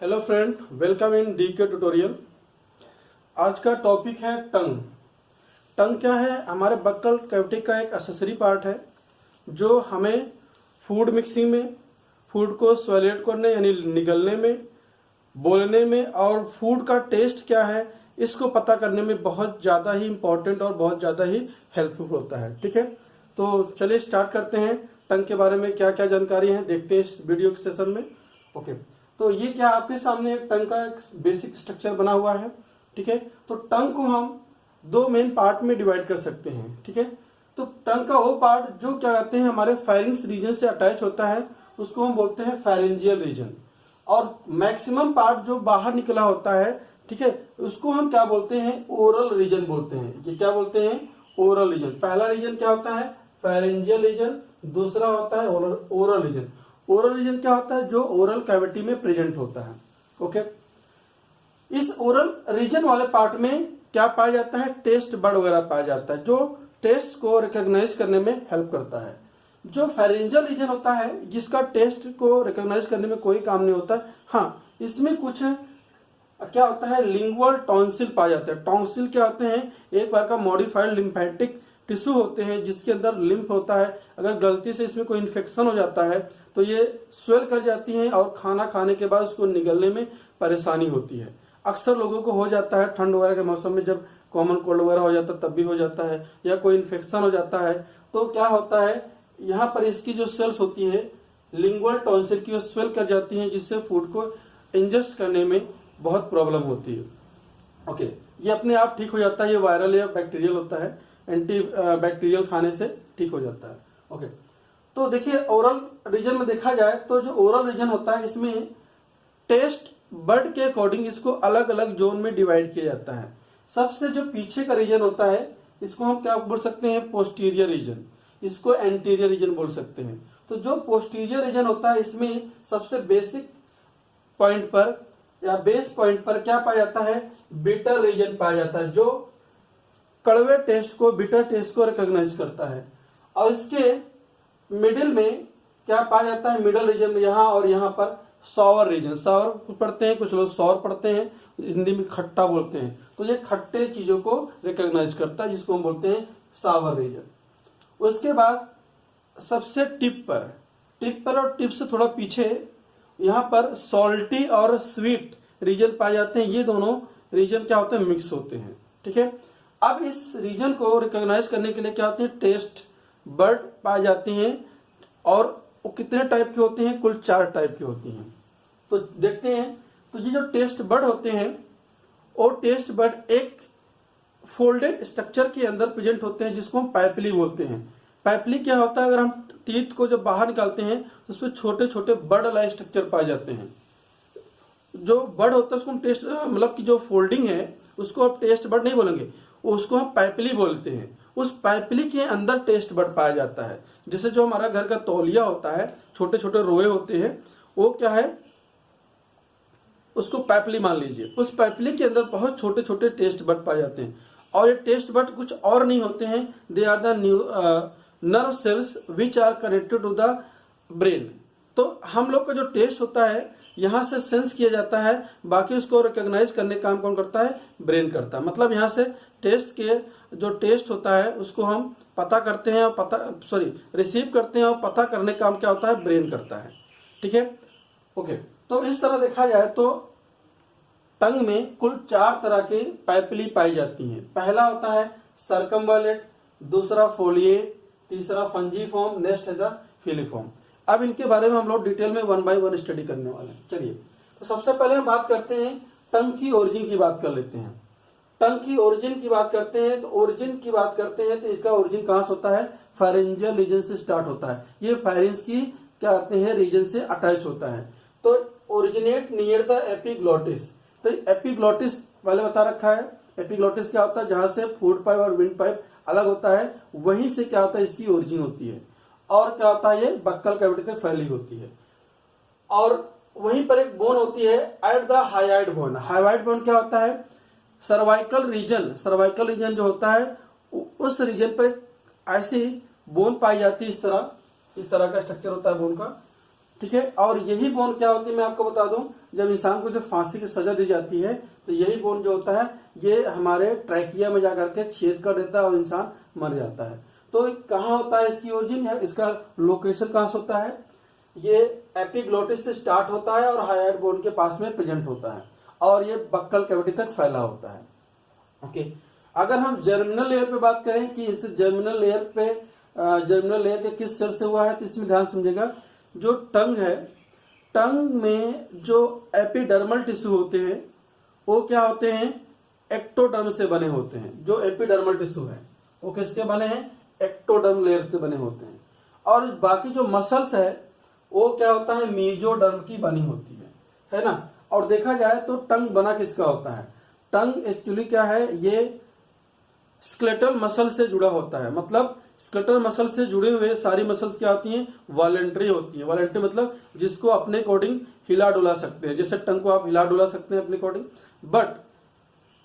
Hello friend, welcome in DK tutorial. आज का topic है टंग। टंग क्या है? हमारे बक्कल कैविटी का एक एक्सेसरी पार्ट है जो हमें फूड मिक्सिंग में, फूड को स्वैलेट करने यानी निगलने में, बोलने में और फूड का टेस्ट क्या है इसको पता करने में बहुत ज़्यादा ही इम्पोर्टेंट और बहुत ज़्यादा ही हेल्पफुल होता है। ठीक है, तो चलिए स्टार्ट करते हैं। टंग के बारे में क्या क्या जानकारी है देखते हैं इस वीडियो के सेशन में। ओके, तो ये क्या आपके सामने एक टंग का एक बेसिक स्ट्रक्चर बना हुआ है। ठीक है, तो टंग को हम दो मेन पार्ट में डिवाइड कर सकते हैं। ठीक है, तो टंग का वो पार्ट जो क्या कहते हैं हमारे फेरिंग्स रीजन से अटैच होता है उसको हम बोलते हैं फेरेंजियल रीजन, और मैक्सिमम पार्ट जो बाहर निकला होता है, ठीक है, उसको हम क्या बोलते हैं? ओरल रीजन बोलते हैं। ये क्या बोलते हैं? Oral reason. पहला रीजन क्या होता है? फेरेंजियल रीजन। दूसरा होता है ओरल रीजन। ओरल रीजन क्या होता है? जो ओरल कैविटी में प्रेजेंट होता है। ओके, इस ओरल रीजन वाले पार्ट में क्या पाया जाता है? टेस्ट बड वगैरह पाया जाता है जो टेस्ट को रिकॉग्नाइज करने में हेल्प करता है। जो फेरेंजियल रीजन होता है जिसका टेस्ट को रिकॉग्नाइज करने में कोई काम नहीं होता। हाँ, इसमें कुछ क्या होता है? लिंगुअल टॉन्सिल पाया जाता है। टॉन्सिल क्या होते हैं? एक बार का मॉडिफाइड लिम्फेटिक टिश्यू होते हैं जिसके अंदर लिम्फ होता है। अगर गलती से इसमें कोई इन्फेक्शन हो जाता है तो ये स्वेल कर जाती है और खाना खाने के बाद उसको निगलने में परेशानी होती है। अक्सर लोगों को हो जाता है ठंड वगैरह के मौसम में, जब कॉमन कोल्ड वगैरह हो जाता है तब भी हो जाता है, या कोई इन्फेक्शन हो जाता है तो क्या होता है, यहाँ पर इसकी जो सेल्स होती है लिंगुअल टॉन्सिल की, वो स्वेल कर जाती है जिससे फूड को इंजेस्ट करने में बहुत प्रॉब्लम होती है। ओके, ये अपने आप ठीक हो जाता है। ये वायरल या बैक्टीरियल होता है, एंटी बैक्टीरियल खाने से ठीक हो जाता है। ओके, तो देखिए ओरल रीजन में देखा जाए तो जो ओरल रीजन होता है इसमें टेस्ट बड के अकॉर्डिंग इसको अलग अलग जोन में डिवाइड किया जाता है। सबसे जो पीछे का रीजन होता है इसको हम क्या बोल सकते हैं? Posterior reason. इसको एंटीरियर रीजन बोल सकते हैं। तो जो पोस्टीरियर रीजन होता है इसमें सबसे बेसिक पॉइंट पर या बेस पॉइंट पर क्या पाया जाता है? बिटर रीजन पाया जाता है जो कड़वे टेस्ट को, बिटर टेस्ट को रिकॉग्नाइज करता है। और इसके मिडिल में क्या पाया जाता है? मिडिल रीजन में यहाँ और यहाँ पर सॉवर रीजन। सॉवर पढ़ते हैं कुछ लोग, सॉर पढ़ते हैं, हिंदी में खट्टा बोलते हैं। तो ये खट्टे चीजों को रिकॉग्नाइज करता है जिसको हम बोलते हैं सावर रीजन। उसके बाद सबसे टिप पर और टिप से थोड़ा पीछे यहाँ पर सॉल्टी और स्वीट रीजन पाए जाते हैं। ये दोनों रीजन क्या होते हैं? मिक्स होते हैं। ठीक है, अब इस रीजन को रिकॉग्नाइज करने के लिए क्या होते हैं? टेस्ट बड पाए जाती हैं, और वो कितने टाइप के होते हैं? कुल 4 टाइप की होती हैं। तो देखते हैं। तो ये जो टेस्ट बड होते हैं वो टेस्ट बड एक फोल्डेड स्ट्रक्चर के अंदर प्रेजेंट होते हैं जिसको हम पाइपली बोलते हैं। पाइपली क्या होता है? अगर हम टीथ को जब बाहर निकालते हैं तो उसमें छोटे छोटे बड लाइक स्ट्रक्चर पाए जाते हैं। जो बड होता है उसको हम टेस्ट, मतलब कि जो फोल्डिंग है उसको आप टेस्ट बड नहीं बोलेंगे, उसको हम पाइपली बोलते हैं। उस पाइपली के अंदर टेस्ट बड पाया जाता है। जैसे जो हमारा घर का तौलिया होता है, छोटे छोटे रोए होते हैं, वो क्या है? उसको पाइपली मान लीजिए। उस पाइपली के अंदर बहुत छोटे छोटे टेस्ट बड पाए जाते हैं, और ये टेस्ट बड कुछ और नहीं होते हैं। They are the nerve cells which are connected to the brain. तो हम लोग का जो टेस्ट होता है यहां से सेंस किया जाता है, बाकी उसको रिकॉग्नाइज करने का काम कौन करता है? ब्रेन करता है। मतलब यहां से टेस्ट के जो टेस्ट होता है उसको हम पता करते हैं और रिसीव करते हैं, और पता करने का काम क्या होता है? ब्रेन करता है। ठीक है, ओके। तो इस तरह देखा जाए तो टंग में कुल 4 तरह के पाइपली पाई जाती हैं। पहला होता है सर्कमवालेट, दूसरा फोलिएट, तीसरा फंजीफॉर्म, नेक्स्ट है द फिलीफॉर्म। अब इनके बारे में हम लोग डिटेल में 1 बाय 1 स्टडी करने वाले हैं। चलिए, तो सबसे पहले हम बात करते हैं टंग की ओरिजिन की बात कर लेते हैं। टंग की ओरिजिन की बात करते हैं तो ओरिजिन की बात करते हैं तो इसका ओरिजिन कहां से होता है? फेरेंजियल रीजन से स्टार्ट होता है। ये फेरेंस की क्या कहते हैं? रीजन से अटैच होता है। तो ओरिजिनेट नियर द एपिग्लोटिस। तो एपिग्लोटिस पहले बता रखा है। एपिग्लोटिस क्या होता है? जहां से फूड पाइप और विंड पाइप अलग होता है, वहीं से क्या होता है? इसकी ओरिजिन होती है। और क्या होता है? ये बक्कल कैविटी से फैली होती है, और वहीं पर एक बोन होती है at the hyoid bone. Hyoid bone क्या होता है? सर्वाइकल रीजन जो होता है उस रीजन पर ऐसी बोन पाई जाती है। इस तरह का स्ट्रक्चर होता है बोन का। ठीक है, और यही बोन क्या होती है मैं आपको बता दूं, जब इंसान को जब फांसी की सजा दी जाती है तो यही बोन जो होता है ये हमारे ट्रैकिया में जाकर के छेद कर देता है और इंसान मर जाता है। तो कहाँ होता है इसकी ओरिजिन, या इसका लोकेशन कहाँ से होता है? ये एपिग्लोटिस से स्टार्ट होता है और हाइड बोन के पास में प्रेजेंट होता है और ये बक्कल कैविटी तक फैला होता है। ओके, अगर हम जर्मिनल लेयर पे बात करें कि इस जर्मिनल लेयर के किस सेल से हुआ है, तो इसमें ध्यान समझिएगा, जो टंग है, टंग में जो एपिडर्मल टिश्यू होते हैं वो क्या होते हैं? एक्टोडर्म से बने होते हैं। जो एपिडर्मल टिश्यू है वो किसके बने हैं? एक्टोडर्म लेयर से बने होते हैं। और बाकी जो मसल्स है वो क्या होता है? मीजोडर्म की बनी होती है ना। और देखा जाए तो टंग बना किसका होता है? टंग एक्चुअली क्या है? ये स्केलेटल मसल से जुड़ा होता है। मतलब स्केलेटल मसल से जुड़े हुए सारी मसल्स क्या होती हैं? वॉलेंट्री होती है। वॉलेंट्री मतलब जिसको अपने अकॉर्डिंग हिला डुला सकते हैं, जैसे टंग को आप हिला डुला सकते हैं अपने अकॉर्डिंग। बट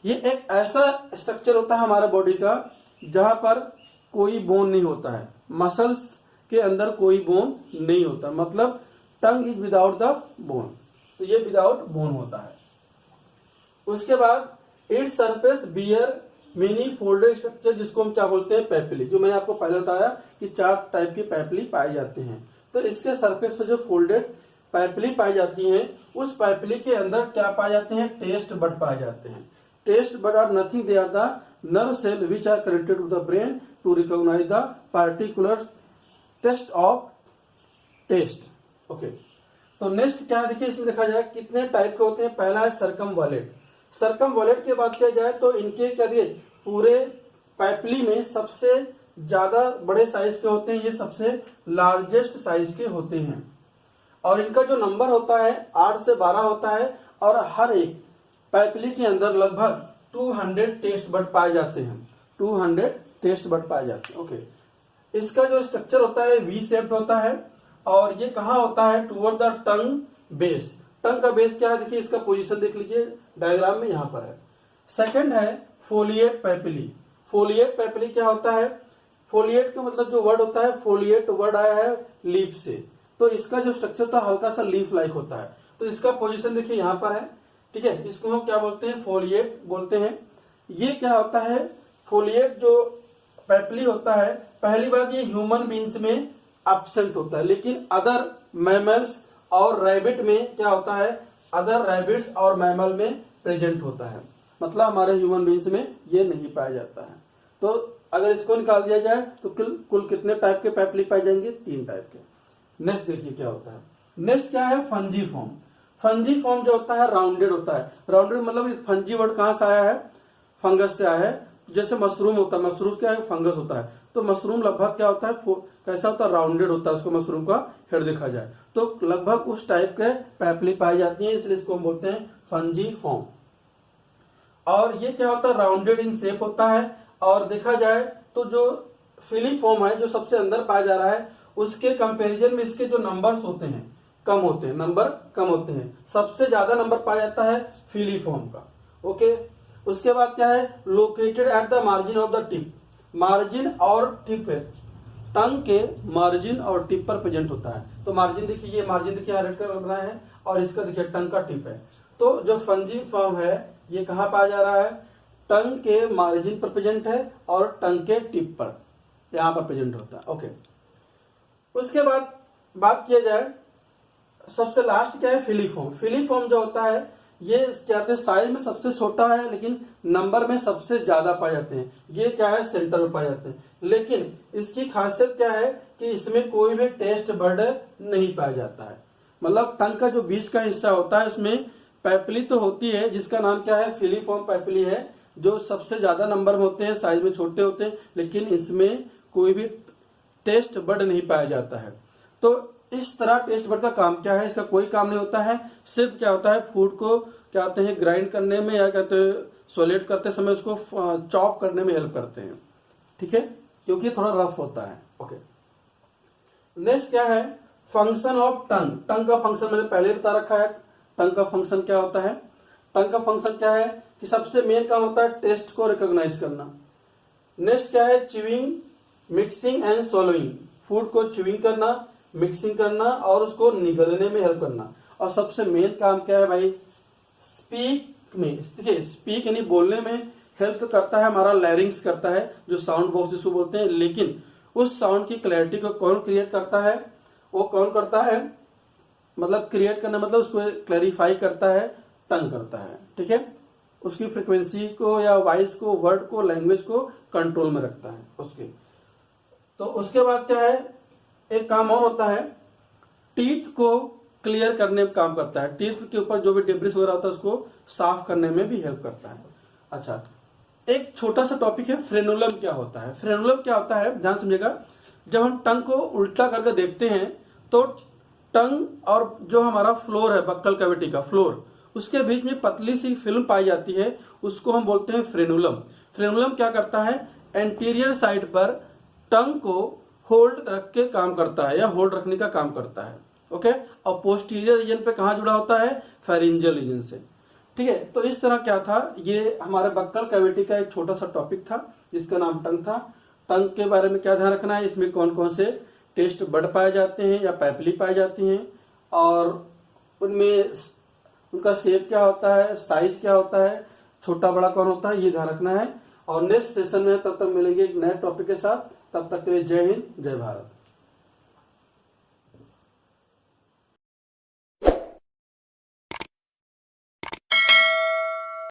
ये एक ऐसा स्ट्रक्चर होता है हमारे बॉडी का जहां पर कोई बोन नहीं होता है, मसल्स के अंदर कोई बोन नहीं होता, मतलब tongue is without the bone. तो ये विदाउट बोन होता है। उसके बाद it's surface bear many folded structure, जिसको हम क्या बोलते हैं? पैपिली। जो मैंने आपको पहले बताया कि 4 टाइप की पैपिली पाए जाते हैं। तो इसके सरफेस पे जो फोल्डेड पैपिली पाई जाती हैं, उस पैपिली के अंदर क्या पाए जाते हैं? टेस्ट बड पाए जाते हैं। Taste bud are nothing, they are the nerve cell which are connected to the brain to recognize the particular test of taste. Okay, तो नेक्स्ट क्या है देखिए, इसमें देखा जाए कितने टाइप के होते हैं। पहला है सर्कमवॉलेट। सर्कमवॉलेट की बात किया जाए तो इनके क्या दिए, पूरे पैपिली में सबसे ज्यादा बड़े साइज के होते हैं, ये सबसे लार्जेस्ट साइज के होते हैं। और इनका जो नंबर होता है 8 से 12 होता है और हर एक पैपिली के अंदर लगभग 200 टेस्ट बड पाए जाते हैं। 200 टेस्ट बड पाए जाते हैं। ओके, इसका जो स्ट्रक्चर होता है वी शेप्ड होता है और ये कहाँ होता है? Toward the tongue base. Tongue का बेस क्या है देखिए, इसका पोजीशन देख लीजिए डायग्राम में, यहाँ पर है। सेकंड है फोलिएट पैपिली। फोलिएट पैपिली क्या होता है? फोलिएट का मतलब जो वर्ड होता है, फोलिएट वर्ड आया है लीफ से, तो इसका जो स्ट्रक्चर होता है हल्का सा लीफ लाइक होता है। तो इसका पोजीशन देखिए यहाँ पर है, ठीक है। इसको हम क्या बोलते हैं? फोलिएट बोलते हैं। ये क्या होता है? फोलिएट जो पैपिली होता है, पहली बात ये ह्यूमन बींग्स में एब्सेंट होता है, लेकिन अदर मैमल्स और रैबिट में क्या होता है? अदर रैबिट्स और मैमल में प्रेजेंट होता है। मतलब हमारे ह्यूमन बींग्स में ये नहीं पाया जाता है। तो अगर इसको निकाल दिया जाए तो कुल कितने टाइप के पैपिली पाए जाएंगे? 3 टाइप के। नेक्स्ट देखिए क्या होता है। नेक्स्ट क्या है? Fungi form. फंजी फॉर्म जो होता है राउंडेड होता है। राउंडेड मतलब फंजी वर्ड कहां से आया है? फंगस से आया है। जैसे मशरूम होता है, मशरूम क्या है? फंगस होता है। तो मशरूम लगभग क्या होता है? कैसा होता है? राउंडेड होता है। उसको मशरूम का हेड देखा जाए तो लगभग उस टाइप के पैपिली पाई जाती है, इसलिए इसको हम बोलते हैं फंजी फॉर्म। और ये क्या होता है? राउंडेड इन शेप होता है। और देखा जाए तो जो फिलीफॉर्म है, जो सबसे अंदर पाया जा रहा है, उसके कंपेरिजन में इसके जो नंबर्स होते हैं कम होते हैं, नंबर कम होते हैं। सबसे ज्यादा नंबर पाया जाता है फिलीफॉर्म का। ओके, उसके बाद क्या है? Located at the margin of the tip. Margin और टिप है, टंग के मार्जिन और टिप पर प्रेजेंट होता है। तो मार्जिन देखिए, ये मार्जिन देखिए रेड कलर बनाया है और इसका देखिए टंग का टिप है। तो जो फंजी फॉर्म है ये कहाँ पाया जा रहा है? टंग के मार्जिन पर प्रेजेंट है और टंग के टिप पर, यहाँ पर प्रेजेंट होता है। ओके, उसके बाद बात किया जाए सबसे लास्ट क्या है? फिलीफॉर्म। फिलीफॉर्म जो होता है ये क्या कहते हैं? साइज में सबसे छोटा है लेकिन नंबर में सबसे ज्यादा पाए जाते हैं। ये क्या है? सेंटर में पाए जाते हैं। लेकिन इसकी खासियत क्या है कि इसमें कोई भी टेस्ट बड नहीं पाया जाता है। मतलब टंग का जो बीच का हिस्सा होता है उसमें पैपिली तो होती है, जिसका नाम क्या है? फिलीफॉर्म पैपिली है, जो सबसे ज्यादा नंबर में होते हैं, साइज में छोटे होते हैं, लेकिन इसमें कोई भी टेस्ट बड नहीं पाया जाता है। तो इस तरह टेस्ट बड का काम क्या है? इसका कोई काम नहीं होता है। सिर्फ क्या होता है? फूड को क्या कहते हैं? ग्राइंड करने में या कहते हैं सोलेट करते समय उसको चॉप करने में हेल्प करते हैं, ठीक है, क्योंकि थोड़ा रफ होता है। ओके, नेक्स्ट क्या है? Function of tongue. टंग का फंक्शन मैंने पहले बता रखा है। टंग का फंक्शन क्या होता है? टंग का फंक्शन क्या है कि सबसे मेन काम होता है टेस्ट को रिकॉग्नाइज करना। नेक्स्ट क्या है? Chewing, mixing and swallowing। Food को च्यूइंग करना, मिक्सिंग करना और उसको निगलने में हेल्प करना। और सबसे मेन काम क्या है भाई, स्पीक में, देखिए स्पीक यानी बोलने में हेल्प करता है हमारा लैरिंग्स करता है, जो साउंड बॉक्स जिसको बोलते हैं। लेकिन उस साउंड की क्लैरिटी को कौन क्रिएट करता है, वो कौन करता है, मतलब क्रिएट करना मतलब उसको क्लैरिफाई करता है, टंग करता है, ठीक है। उसकी फ्रिक्वेंसी को या वॉइस को, वर्ड को, लैंग्वेज को कंट्रोल में रखता है उसके। तो उसके बाद क्या है, एक काम और होता है, टीथ को क्लियर करने में काम करता है, टीथ के ऊपर जो भी डिब्रिस वगैरह होता है उसको साफ करने में भी हेल्प करता है। अच्छा, एक छोटा सा टॉपिक है फ्रेनुलम क्या होता है। फ्रेनुलम क्या होता है, ध्यान समझिएगा, जब हम टंग को उल्टा करके देखते हैं तो टंग और जो हमारा फ्लोर है, बक्कल कैविटी का फ्लोर, उसके बीच में पतली सी फिल्म पाई जाती है, उसको हम बोलते हैं फ्रेनुलम। फ्रेनुलम क्या करता है, एंटीरियर साइड पर टंग को होल्ड रख के काम करता है या होल्ड रखने का काम करता है, ओके। और पोस्टीरियर रीजन पे कहाँ जुड़ा होता है, फेरिंजियल रीजन से, ठीक है। तो इस तरह क्या था, ये हमारे बक्कल कैविटी का एक छोटा सा टॉपिक था जिसका नाम टंग था। टंग के बारे में क्या ध्यान रखना है, इसमें कौन कौन से टेस्ट बड पाए जाते हैं या पैपली पाई जाती हैं, और उनमें उनका शेप क्या होता है, साइज क्या होता है, छोटा बड़ा कौन होता है, ये ध्यान रखना है। और नेक्स्ट सेशन में तब तक मिलेंगे एक नए टॉपिक के साथ, तब तक के लिए जय हिंद, जय भारत।